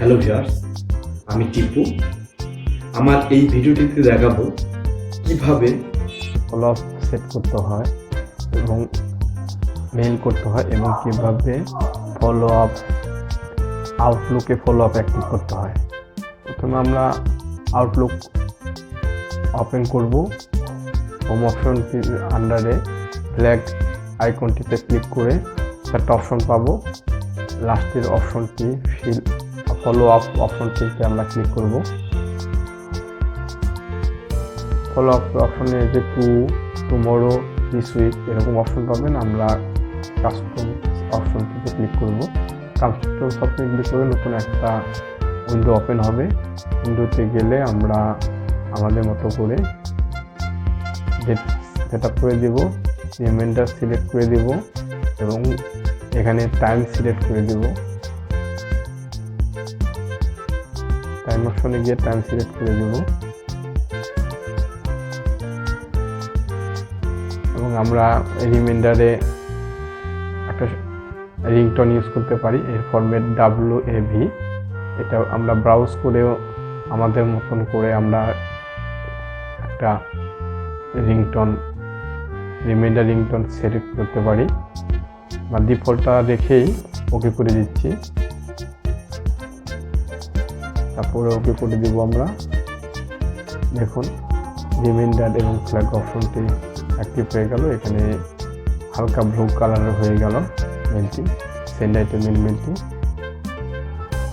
Hello viewers, আমি টিপু। আমার এই ভিডিওটিতে দেখাবো কিভাবে ফলো আপ সেট করতে হয় এবং মেইল করতে হয় এবং কিভাবে ফলো আপ আউটলুকে ফলো আপ অ্যাক্টিভ করতে হয়। প্রথমে আমরা আউটলুক ওপেন করব। হোম অপশনটির আন্ডারে ফ্ল্যাগ আইকনটিতে ক্লিক করে একটা অপশন পাবো। লাস্টের অপশনটি ফলো আপ অপশনটিতে আমরা ক্লিক করব। ফলো আপ অপশনে যে টুমরো, দিস উইক এরকম অপশন পাবেন। আমরা কাস্টম অপশনটিতে ক্লিক করব। কাস্টম অপশনে ক্লিক করে নতুন একটা উইন্ডো ওপেন হবে। উইন্ডোতে গেলে আমরা আমাদের মতো করে ডেট সেট আপ করে দেব, রিমাইন্ডার সিলেক্ট করে দেব এবং এখানে টাইম সিলেক্ট করে দেব। টাইম অপশনে গিয়ে টাইম সিলেক্ট করে দেব এবং আমরা রিমাইন্ডারে একটা রিংটোন ইউজ করতে পারি। এর ফরম্যাট WAV। এটা আমরা ব্রাউজ করেও আমাদের মতন করে আমরা একটা রিমাইন্ডার রিংটোন সিলেক্ট করতে পারি। বা ডিফল্টটা রেখেই ওকে করে দিচ্ছি। তারপরে ওকে করে দিব আমরা। দেখুন রিমাইন্ডার এবং ফ্ল্যাগ অপশনটি অ্যাক্টিভ হয়ে গেল। এখানে হালকা ব্লু কালারের হয়ে গেল মেলটি, সেন্ড আইটেমের মেলটি।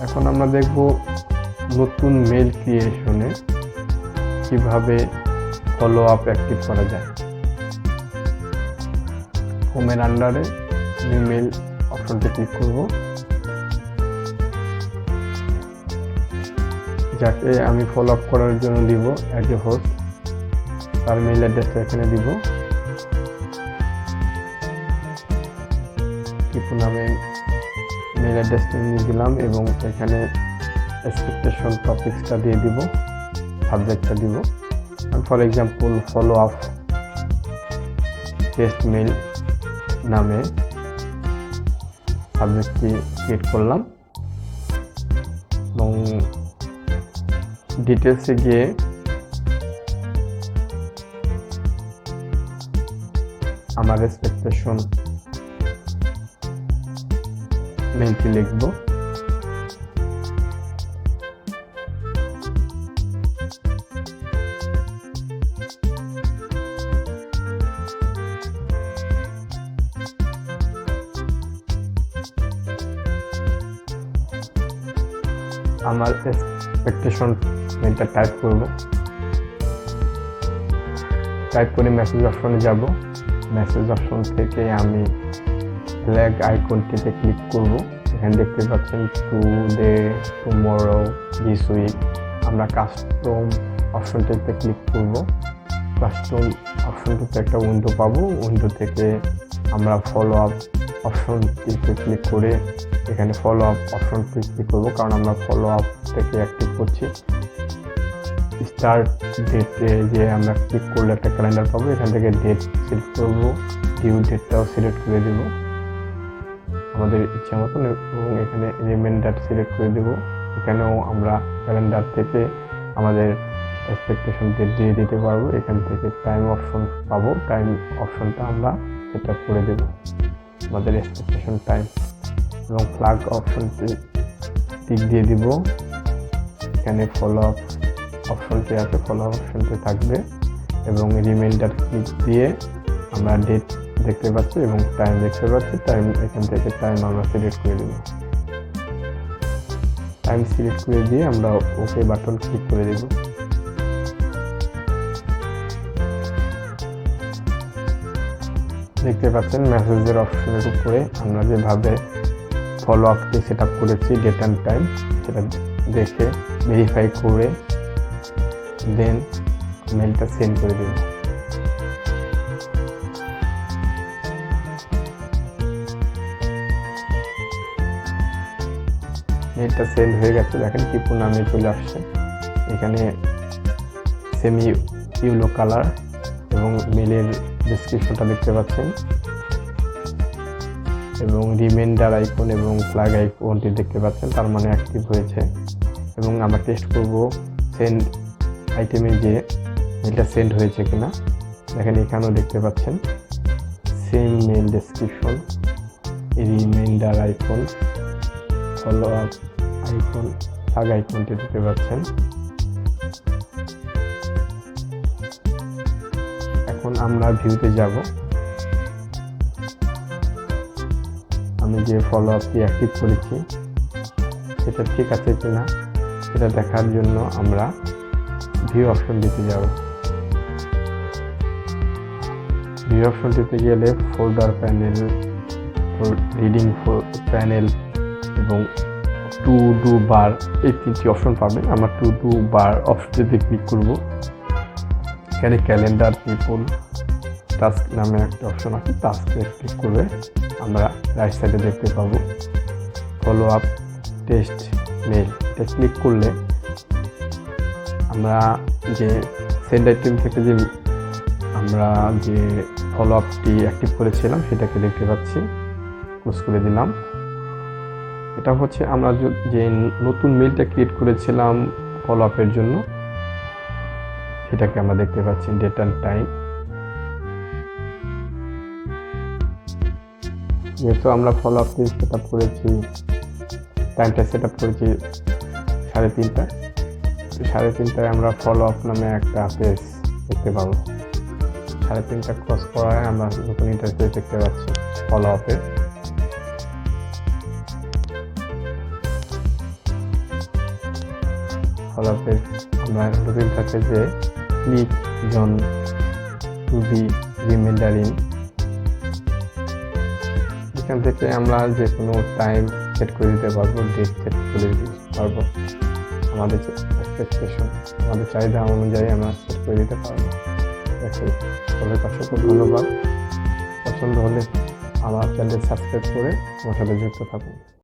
এখন আমরা দেখব নতুন মেল ক্রিয়েশনে কিভাবে ফলো আপ অ্যাক্টিভ করা যায়। হোমের আন্ডারে নিউ মেল অপশনটি ক্লিক করব। যাকে আমি ফলো আপ করার জন্য দিব অ্যাজ এ হোস্ট, তার মেইল অ্যাড্রেসটা এখানে দিব। টিপু নামে মেইল অ্যাড্রেসটা নিয়ে দিলাম এবং এখানে এক্সপেকটেশন টপিকসটা দিয়ে দিব, সাবজেক্টটা দিব। For example follow up test mail নামে সাবজেক্টটি ক্রিয়েট করলাম এবং ডিটেলসে গিয়ে আমার এক্সপেকটেশন মেইলটি লিখব। আমার এক্সপেকটেশন মেইলটা টাইপ করব। টাইপ করে মেসেজ অপশনে যাব। মেসেজ অপশন থেকে আমি ফ্ল্যাগ আইকনটিতে ক্লিক করব। এখানে দেখতে পাচ্ছেন টুডে, টুমরো, দিস উইক। আমরা কাস্টম অপশনটিতে ক্লিক করব। কাস্টম অপশনটিতে একটা উইন্ডো পাবো। উইন্ডো থেকে আমরা ফলো আপ অপশনটিতে ক্লিক করে এখানে ফলো আপ অপশনটি ক্লিক করব, কারণ আমরা ফলো আপ থেকে অ্যাক্টিভ করছি। স্টার্ট ডেটে যে আমরা ক্লিক করলে একটা ক্যালেন্ডার পাবো। এখান থেকে ডেট সিলেক্ট করব, ডিউ ডেটটাও সিলেক্ট করে দেব আমাদের ইচ্ছা মতন এবং এখানে রিমাইন্ডার সিলেক্ট করে দেব। এখানেও আমরা ক্যালেন্ডার থেকে আমাদের এক্সপেকটেশন ডেট দিয়ে দিতে পারবো। এখান থেকে টাইম অপশন পাবো। টাইম অপশনটা আমরা সেট আপ করে দেব আমাদের এক্সপেকটেশন টাইম এবং ফ্ল্যাগ অপশনটি টিক দিয়ে দিব। এখানে ফলো আপ অপশনটি আছে, ফলো আপ অপশনটি থাকবে এবং রিমাইন্ডার ক্লিক দিয়ে আমরা ডেট দেখতে পাচ্ছি এবং টাইম দেখতে পাচ্ছি। টাইম এখান থেকে টাইম আমরা সিলেক্ট করে দেব। টাইম সিলেক্ট করে দিয়ে আমরা ওকে বাটন ক্লিক করে দেব। দেখতে পাচ্ছেন মেসেজের অপশনের উপরে আমরা যেভাবে ফলো আপটি সেট আপ করেছি ডেট অ্যান্ড টাইম, সেটা দেখে ভেরিফাই করে দেন মেলটা সেন্ড করে দেব। মেলটা সেন্ড হয়ে গেছে। দেখেন টিপু নামে চলে আসছে। এখানে সেমি ইয়েলো কালার এবং মেলের ডেসক্রিপশনটা দেখতে পাচ্ছেন। এবং রিমাইন্ডার আইকন এবং ফ্ল্যাগ আইকনটি দেখতে পাচ্ছেন, তার মানে অ্যাক্টিভ হয়েছে। এবং আমরা টেস্ট করব সেন্ড আইটেমে যে মেলটা সেন্ড হয়েছে কিনা। দেখেন এখানেও দেখতে পাচ্ছেন same mail description, reminder icon, follow up icon, flag আইকনটি দেখতে পাচ্ছেন। এখন আমরা ভিউতে যাব। আমি যে ফলো আপটি অ্যাক্টিভ করেছি সেটা ঠিক আছে কিনা সেটা দেখার জন্য আমরা ভিউ অপশনটিতে যাব। ভিউ অপশনটিতে গেলে ফোল্ডার প্যানেল, রিডিং প্যানেল এবং টু ডু বার, এই 3টি অপশন পাবেন। আমরা টু ডু বার অপশনটিতে ক্লিক করব। এখানে ক্যালেন্ডার, পিপল, টাস্ক নামে একটা অপশন আছে, টাস্কে ক্লিক করবে আমরা রাইট সাইডে দেখতে পাবো ফলো আপ টেস্ট মেল। এটা ক্লিক করলে আমরা যে সেন্ড আইটেম থেকে যে আমরা যে ফলো আপটি অ্যাক্টিভ করেছিলাম সেটাকে দেখতে পাচ্ছি। ক্লোজ করে দিলাম। এটা হচ্ছে আমরা যে নতুন মেলটা ক্রিয়েট করেছিলাম ফলো আপের জন্য, সেটাকে আমরা দেখতে পাচ্ছি ডেট অ্যান্ড টাইম। যেহেতু আমরা ফলো আপটি সেট আপ করেছি, টাইমটা সেট আপ করেছি 3:30টায়, 3:30টায় আমরা ফলো আপ নামে একটা পেজ দেখতে পাবো। 3:30টা ক্রস করায় আমরা নতুন ইন্টারফেস দেখতে পাচ্ছি ফলো আপে। ফলো আপে আমরা নতুন ইন্টারফেসে ক্লিক জন টু বি রিমাইন্ডার ইন, এখান থেকে আমরা যে কোনো টাইম সেট করে দিতে পারবো, ডেট সেট করে দিতে পারবো। আমাদের এক্সপেকটেশন, আমাদের চাহিদা অনুযায়ী আমরা সেট করে দিতে পারবো। সবাইকে অসংখ্য ধন্যবাদ। পছন্দ হলে আমার চ্যানেল সাবস্ক্রাইব করে আমার সাথে যুক্ত থাকুন।